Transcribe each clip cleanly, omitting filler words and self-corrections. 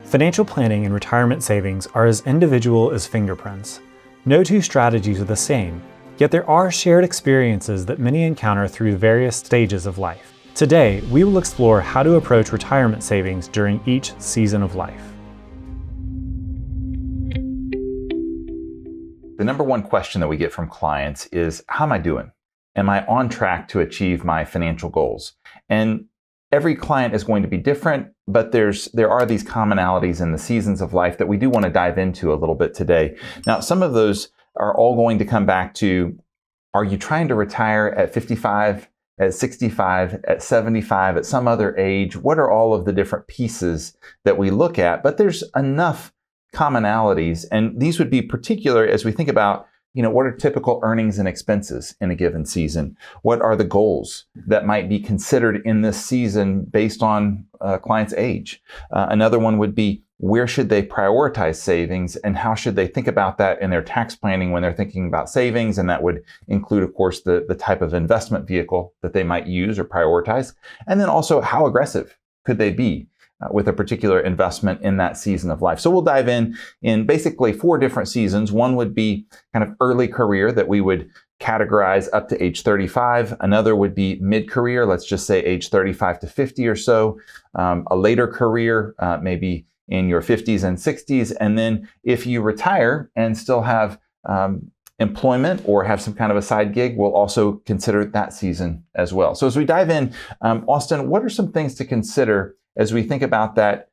Financial planning and retirement savings are as individual as fingerprints. No two strategies are the same, yet there are shared experiences that many encounter through various stages of life. Today, we will explore how to approach retirement savings during each season of life. The number one question that we get from clients is, how am I doing? Am I on track to achieve my financial goals? And every client is going to be different, but there are these commonalities in the seasons of life that we do want to dive into a little bit today. Now, some of those are all going to come back to, are you trying to retire at 55, at 65, at 75, at some other age? What are all of the different pieces that we look at? But there's enough commonalities, and these would be particular as we think about, what are typical earnings and expenses in a given season? What are the goals that might be considered in this season based on a client's age? Another one would be, where should they prioritize savings, and how should they think about that in their tax planning when they're thinking about savings? And that would include, of course, the type of investment vehicle that they might use or prioritize. And then also, how aggressive could they be with a particular investment in that season of life? So we'll dive in basically 4 different seasons. One would be kind of early career that we would categorize up to age 35. Another would be mid-career, let's just say age 35 to 50 or so. A later career, maybe in your 50s and 60s. And then if you retire and still have employment or have some kind of a side gig, we'll also consider that season as well. So as we dive in, Austin, what are some things to consider as we think about that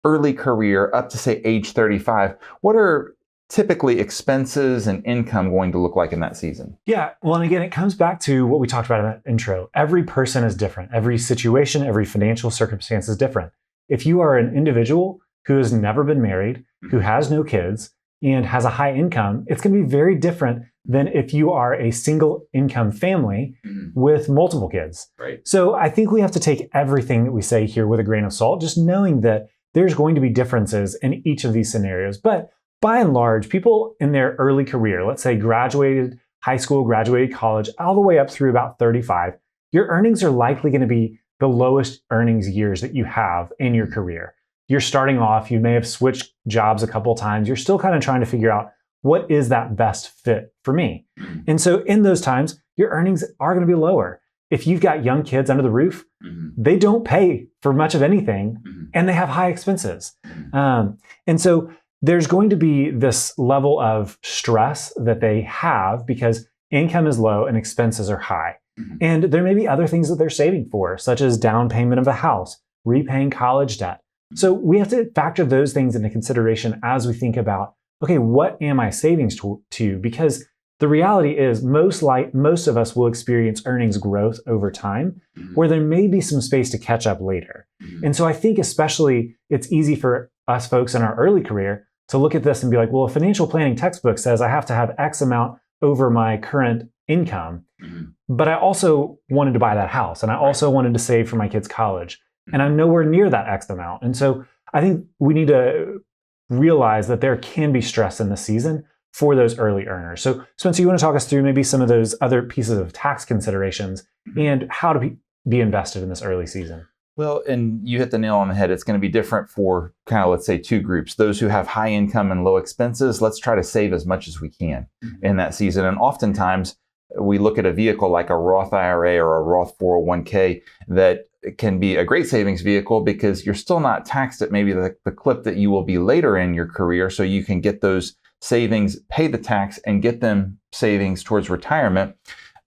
early career up to, say, age 35? What are typically expenses and income going to look like in that season? Yeah, well, and again, it comes back to what we talked about in that intro. Every person is different. Every situation, every financial circumstance is different. If you are an individual who has never been married, who has no kids, and has a high income, it's going to be very different than if you are a single income family with multiple kids. Right. So I think we have to take everything that we say here with a grain of salt, just knowing that there's going to be differences in each of these scenarios. But by and large, people in their early career, let's say graduated high school, graduated college, all the way up through about 35, your earnings are likely going to be the lowest earnings years that you have in your career. You're starting off, you may have switched jobs a couple of times. You're still kind of trying to figure out, what is that best fit for me? And so in those times, your earnings are going to be lower. If you've got young kids under the roof, they don't pay for much of anything, and they have high expenses. And so there's going to be this level of stress that they have because income is low and expenses are high. And there may be other things that they're saving for, such as down payment of a house, repaying college debt. So we have to factor those things into consideration as we think about, okay, what am I saving to? Because the reality is most of us will experience earnings growth over time, where there may be some space to catch up later. And so I think especially it's easy for us folks in our early career to look at this and be like, well, a financial planning textbook says I have to have X amount over my current income, but I also wanted to buy that house, and I also wanted to save for my kids' college. And I'm nowhere near that X amount. And so I think we need to realize that there can be stress in the season for those early earners. So Spencer, you want to talk us through maybe some of those other pieces of tax considerations and how to be invested in this early season? Well, and you hit the nail on the head. It's going to be different for kind of, let's say, 2 groups. Those who have high income and low expenses, let's try to save as much as we can in that season. And oftentimes we look at a vehicle like a Roth IRA or a Roth 401k that can be a great savings vehicle because you're still not taxed at maybe the clip that you will be later in your career. So you can get those savings, pay the tax, and get them savings towards retirement.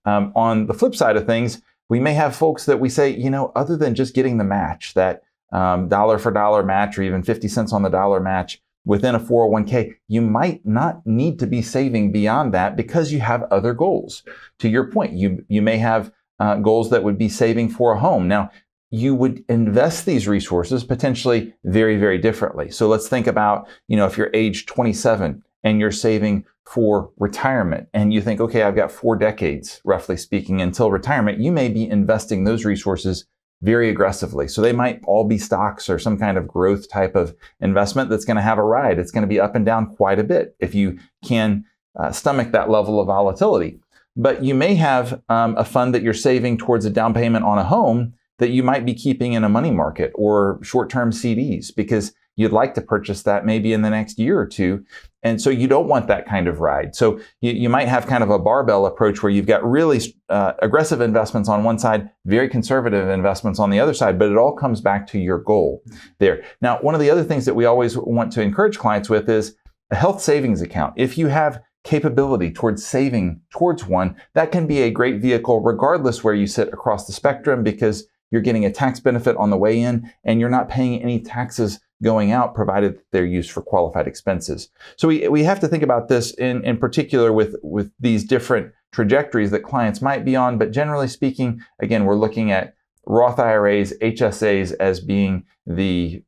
On the flip side of things, we may have folks that we say, other than just getting the match, that dollar for dollar match or even 50 cents on the dollar match within a 401k, you might not need to be saving beyond that because you have other goals. To your point, you may have goals that would be saving for a home. Now, you would invest these resources potentially very, very differently. So let's think about, if you're age 27 and you're saving for retirement and you think, okay, I've got 4 decades, roughly speaking, until retirement, you may be investing those resources very aggressively. So they might all be stocks or some kind of growth type of investment that's going to have a ride. It's going to be up and down quite a bit if you can stomach that level of volatility. But you may have a fund that you're saving towards a down payment on a home that you might be keeping in a money market or short-term CDs, because you'd like to purchase that maybe in the next year or two. And so you don't want that kind of ride. So you might have kind of a barbell approach where you've got really aggressive investments on one side, very conservative investments on the other side, but it all comes back to your goal there. Now, one of the other things that we always want to encourage clients with is a health savings account. If you have capability towards saving towards one, that can be a great vehicle regardless where you sit across the spectrum, because you're getting a tax benefit on the way in and you're not paying any taxes going out, provided they're used for qualified expenses. So we have to think about this in particular with these different trajectories that clients might be on. But generally speaking, again, we're looking at Roth IRAs, HSAs as being the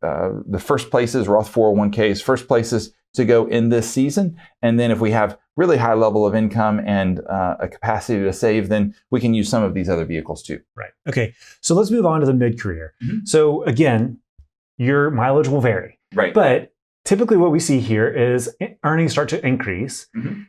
first places, Roth 401ks, first places to go in this season. And then if we have really high level of income and a capacity to save, then we can use some of these other vehicles too. Right. Okay. So let's move on to the mid-career. Mm-hmm. So again, your mileage will vary. Right. But typically what we see here is earnings start to increase. Mm-hmm.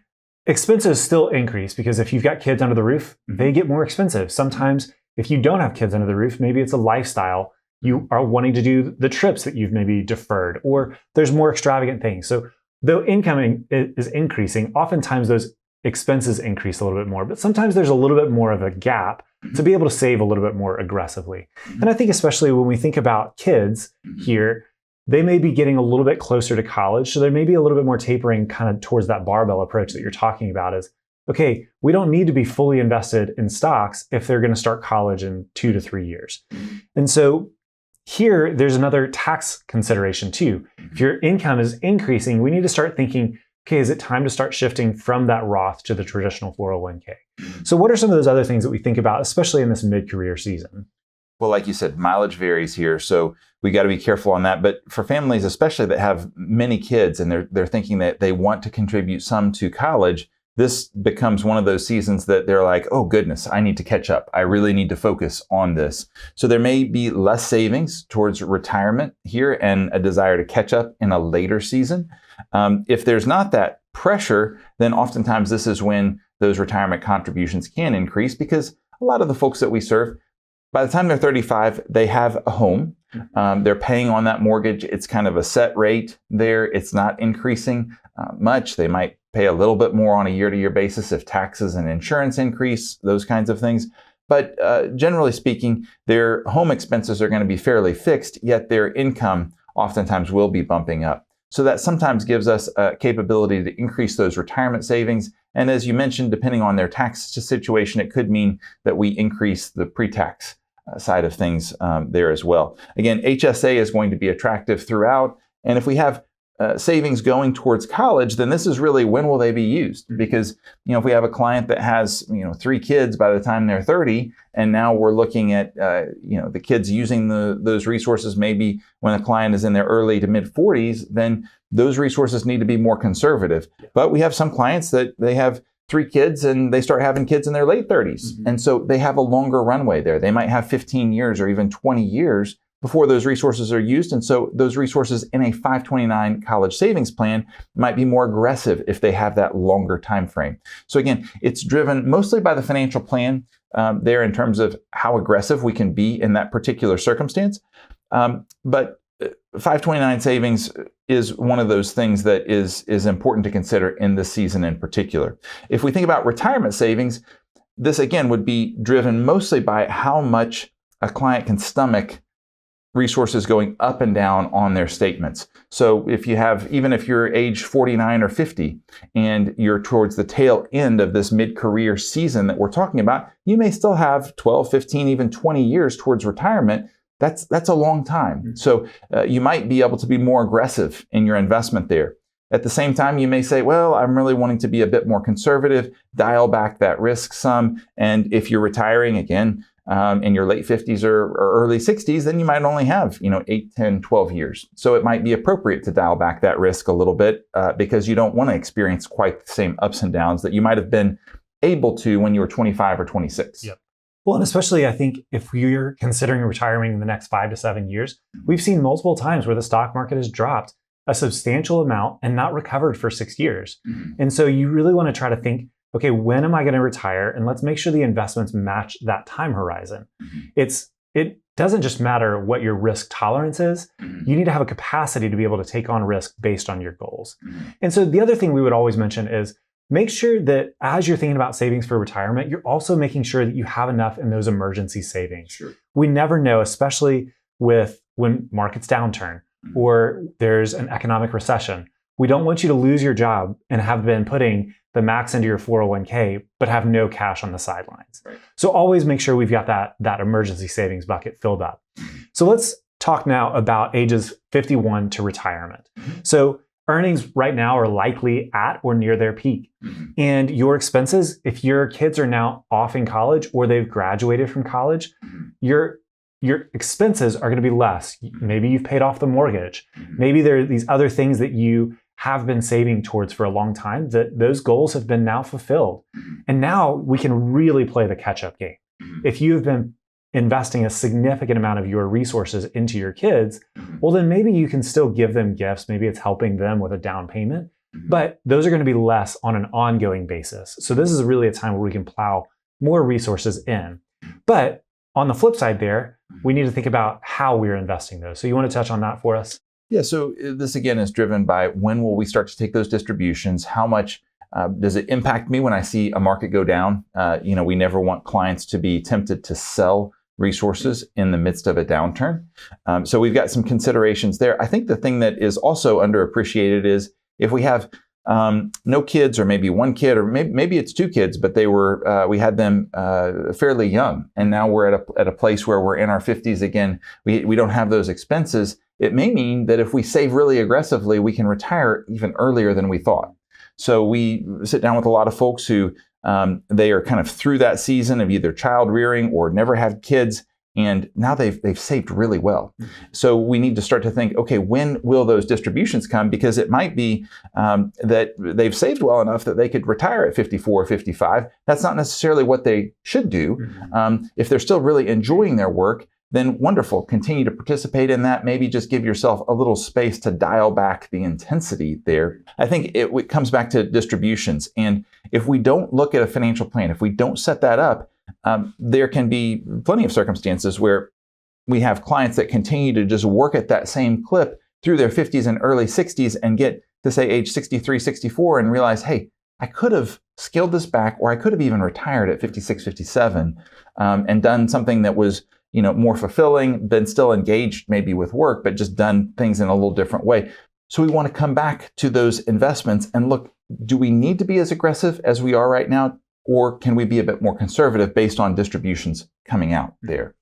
Expenses still increase because if you've got kids under the roof, they get more expensive. Sometimes if you don't have kids under the roof, maybe it's a lifestyle. You are wanting to do the trips that you've maybe deferred, or there's more extravagant things. So though income is increasing, oftentimes those expenses increase a little bit more, but sometimes there's a little bit more of a gap to be able to save a little bit more aggressively. And I think especially when we think about kids here, they may be getting a little bit closer to college. So there may be a little bit more tapering kind of towards that barbell approach that you're talking about is, okay, we don't need to be fully invested in stocks if they're going to start college in 2 to 3 years. And so here, there's another tax consideration too. If your income is increasing, we need to start thinking, okay, is it time to start shifting from that Roth to the traditional 401k? So what are some of those other things that we think about, especially in this mid-career season? Well, like you said, mileage varies here, so we got to be careful on that. But for families, especially that have many kids and they're thinking that they want to contribute some to college, this becomes one of those seasons that they're like, oh goodness, I need to catch up. I really need to focus on this. So there may be less savings towards retirement here and a desire to catch up in a later season. If there's not that pressure, then oftentimes this is when those retirement contributions can increase, because a lot of the folks that we serve, by the time they're 35, they have a home. They're paying on that mortgage. It's kind of a set rate there. It's not increasing much. They might pay a little bit more on a year-to-year basis if taxes and insurance increase, those kinds of things. But generally speaking, their home expenses are going to be fairly fixed, yet their income oftentimes will be bumping up. So that sometimes gives us a capability to increase those retirement savings. And as you mentioned, depending on their tax situation, it could mean that we increase the pre-tax side of things there as well. Again, HSA is going to be attractive throughout. And if we have savings going towards college, then this is really when will they be used? Because, if we have a client that has, 3 kids by the time they're 30, and now we're looking at, the kids using those resources maybe when the client is in their early to mid 40s, then those resources need to be more conservative. But we have some clients that they have 3 kids and they start having kids in their late 30s. And so they have a longer runway there. They might have 15 years or even 20 years before those resources are used. And so those resources in a 529 college savings plan might be more aggressive if they have that longer time frame. So again, it's driven mostly by the financial plan there in terms of how aggressive we can be in that particular circumstance. But 529 savings is one of those things that is important to consider in this season in particular. If we think about retirement savings, this again would be driven mostly by how much a client can stomach resources going up and down on their statements. So if you have, even if you're age 49 or 50 and you're towards the tail end of this mid-career season that we're talking about, you may still have 12, 15, even 20 years towards retirement. That's a long time. So you might be able to be more aggressive in your investment there. At the same time, you may say, well, I'm really wanting to be a bit more conservative, dial back that risk some. And if you're retiring again, in your late 50s or early 60s, then you might only have, 8, 10, 12 years. So it might be appropriate to dial back that risk a little bit because you don't want to experience quite the same ups and downs that you might have been able to when you were 25 or 26. Yep. Well, and especially I think if you're considering retiring in the next 5 to 7 years, we've seen multiple times where the stock market has dropped a substantial amount and not recovered for 6 years. And so you really want to try to think, okay, when am I going to retire? And let's make sure the investments match that time horizon. It's it doesn't just matter what your risk tolerance is. You need to have a capacity to be able to take on risk based on your goals. And so the other thing we would always mention is make sure that as you're thinking about savings for retirement, you're also making sure that you have enough in those emergency savings. Sure. We never know, especially with when markets downturn or there's an economic recession. We don't want you to lose your job and have been putting the max into your 401k, but have no cash on the sidelines. Right. So always make sure we've got that emergency savings bucket filled up. So let's talk now about ages 51 to retirement. So earnings right now are likely at or near their peak. And your expenses, if your kids are now off in college or they've graduated from college, your expenses are going to be less. Maybe you've paid off the mortgage. Maybe there are these other things that you have been saving towards for a long time, that those goals have been now fulfilled. And now we can really play the catch-up game. If you've been investing a significant amount of your resources into your kids, well, then maybe you can still give them gifts. Maybe it's helping them with a down payment, but those are going to be less on an ongoing basis. So this is really a time where we can plow more resources in. But on the flip side there, we need to think about how we're investing those. So you want to touch on that for us? Yeah, so this again is driven by when will we start to take those distributions? How much does it impact me when I see a market go down? We never want clients to be tempted to sell resources in the midst of a downturn. So we've got some considerations there. I think the thing that is also underappreciated is if we have no kids, or maybe one kid, or maybe it's two kids, but we had them fairly young, and now we're at a place where we're in our 50s again. We don't have those expenses. It may mean that if we save really aggressively, we can retire even earlier than we thought. So we sit down with a lot of folks who they are kind of through that season of either child rearing or never had kids, and now they've saved really well. So we need to start to think, okay, when will those distributions come? Because it might be that they've saved well enough that they could retire at 54 or 55. That's not necessarily what they should do. If they're still really enjoying their work, then wonderful, continue to participate in that. Maybe just give yourself a little space to dial back the intensity there. I think it comes back to distributions. And if we don't look at a financial plan, if we don't set that up, there can be plenty of circumstances where we have clients that continue to just work at that same clip through their 50s and early 60s and get to say age 63, 64 and realize, hey, I could have scaled this back, or I could have even retired at 56, 57 and done something that was more fulfilling, been still engaged maybe with work, but just done things in a little different way. So we want to come back to those investments and look, do we need to be as aggressive as we are right now? Or can we be a bit more conservative based on distributions coming out there?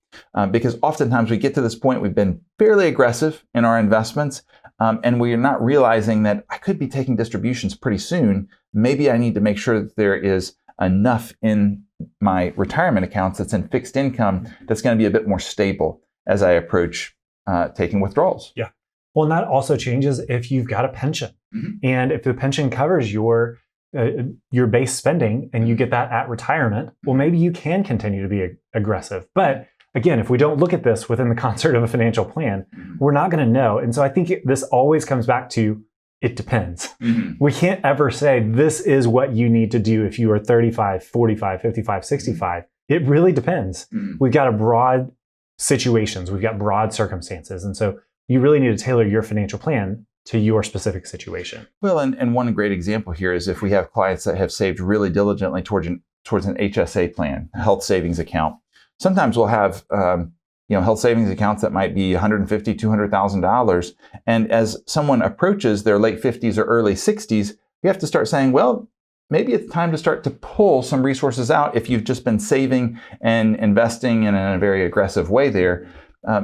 Because oftentimes we get to this point, we've been fairly aggressive in our investments, and we are not realizing that I could be taking distributions pretty soon. Maybe I need to make sure that there is enough in my retirement accounts that's in fixed income that's going to be a bit more stable as I approach taking withdrawals. Yeah. Well, and that also changes if you've got a pension. And if the pension covers your base spending and you get that at retirement, well, maybe you can continue to be aggressive. But again, if we don't look at this within the concert of a financial plan, we're not going to know. And so I think this always comes back to it depends. We can't ever say this is what you need to do if you are 35, 45, 55, 65. It really depends. We've got a broad situations. We've got broad circumstances. And so you really need to tailor your financial plan to your specific situation. Well, and one great example here is if we have clients that have saved really diligently towards an HSA plan, a health savings account. Sometimes we'll have health savings accounts that might be $150,000, $200,000. And as someone approaches their late 50s or early 60s, we have to start saying, well, maybe it's time to start to pull some resources out if you've just been saving and investing in a very aggressive way there,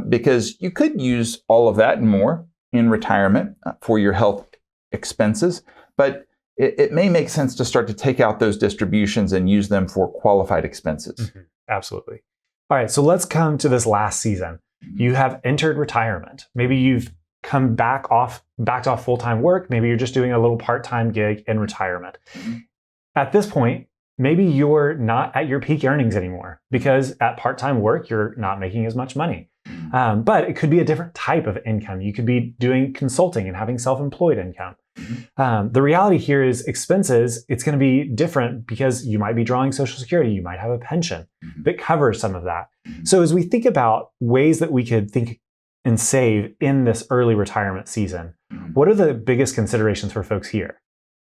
because you could use all of that and more in retirement for your health expenses, but it may make sense to start to take out those distributions and use them for qualified expenses. Absolutely. All right, so let's come to this last season. You have entered retirement. Maybe you've come backed off full-time work. Maybe you're just doing a little part-time gig in retirement. At this point, maybe you're not at your peak earnings anymore because at part-time work, you're not making as much money. But it could be a different type of income. You could be doing consulting and having self-employed income. The reality here is expenses, it's going to be different because you might be drawing Social Security, you might have a pension that covers some of that. So as we think about ways that we could think and save in this early retirement season, what are the biggest considerations for folks here?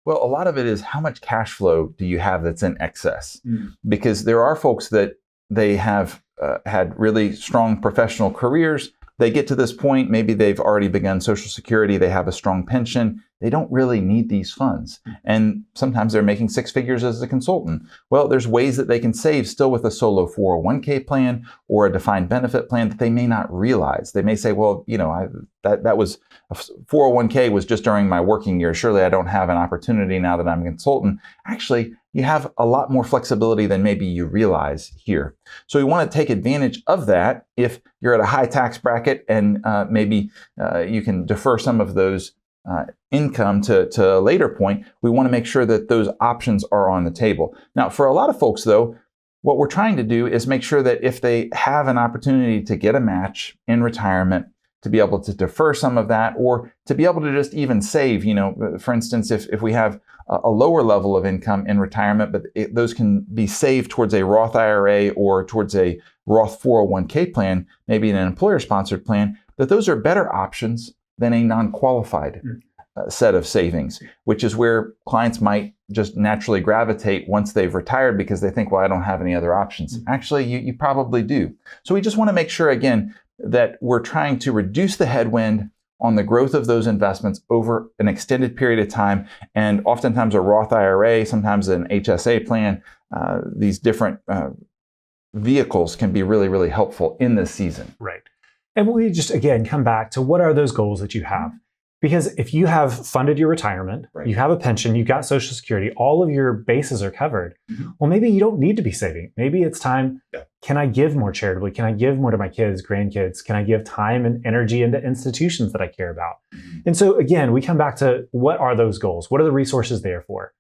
Well, a lot of it is how much cash flow do you have that's in excess? Because there are folks that they have had really strong professional careers. They get to this point, maybe they've already begun Social Security, they have a strong pension, they don't really need these funds. And sometimes they're making six figures as a consultant. Well, there's ways that they can save still with a solo 401k plan or a defined benefit plan that they may not realize. They may say, well, that was, 401k was just during my working years. Surely I don't have an opportunity now that I'm a consultant. Actually, you have a lot more flexibility than maybe you realize here. So we want to take advantage of that. If you're at a high tax bracket and maybe you can defer some of those income to a later point, we want to make sure that those options are on the table. Now, for a lot of folks, though, what we're trying to do is make sure that if they have an opportunity to get a match in retirement, to be able to defer some of that, or to be able to just even save, for instance, if we have a lower level of income in retirement, but those can be saved towards a Roth IRA or towards a Roth 401k plan, maybe an employer-sponsored plan, that those are better options than a non-qualified set of savings, which is where clients might just naturally gravitate once they've retired because they think, well, I don't have any other options. Actually, you probably do. So we just want to make sure, again, that we're trying to reduce the headwind on the growth of those investments over an extended period of time. And oftentimes a Roth IRA, sometimes an HSA plan, these different vehicles can be really, really helpful in this season. Right. And we just, again, come back to what are those goals that you have? Because if you have funded your retirement, you have a pension, you've got Social Security, all of your bases are covered. Well, maybe you don't need to be saving. Maybe it's time, can I give more charitably? Can I give more to my kids, grandkids? Can I give time and energy into institutions that I care about? And so again, we come back to what are those goals? What are the resources there for?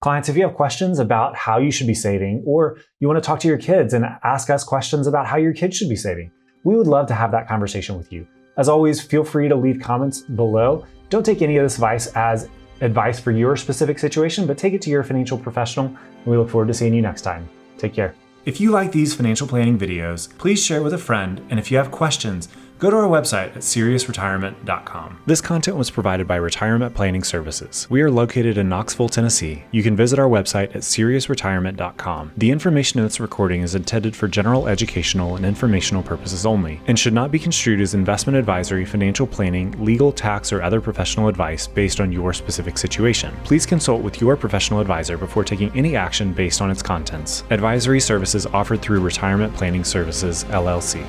Clients, if you have questions about how you should be saving, or you want to talk to your kids and ask us questions about how your kids should be saving, we would love to have that conversation with you. As always, feel free to leave comments below. Don't take any of this advice as advice for your specific situation, but take it to your financial professional. And we look forward to seeing you next time. Take care. If you like these financial planning videos, please share it with a friend. And if you have questions, go to our website at SiriusRetirement.com. This content was provided by Retirement Planning Services. We are located in Knoxville, Tennessee. You can visit our website at SiriusRetirement.com. The information in this recording is intended for general educational and informational purposes only and should not be construed as investment advisory, financial planning, legal, tax, or other professional advice based on your specific situation. Please consult with your professional advisor before taking any action based on its contents. Advisory services offered through Retirement Planning Services, LLC.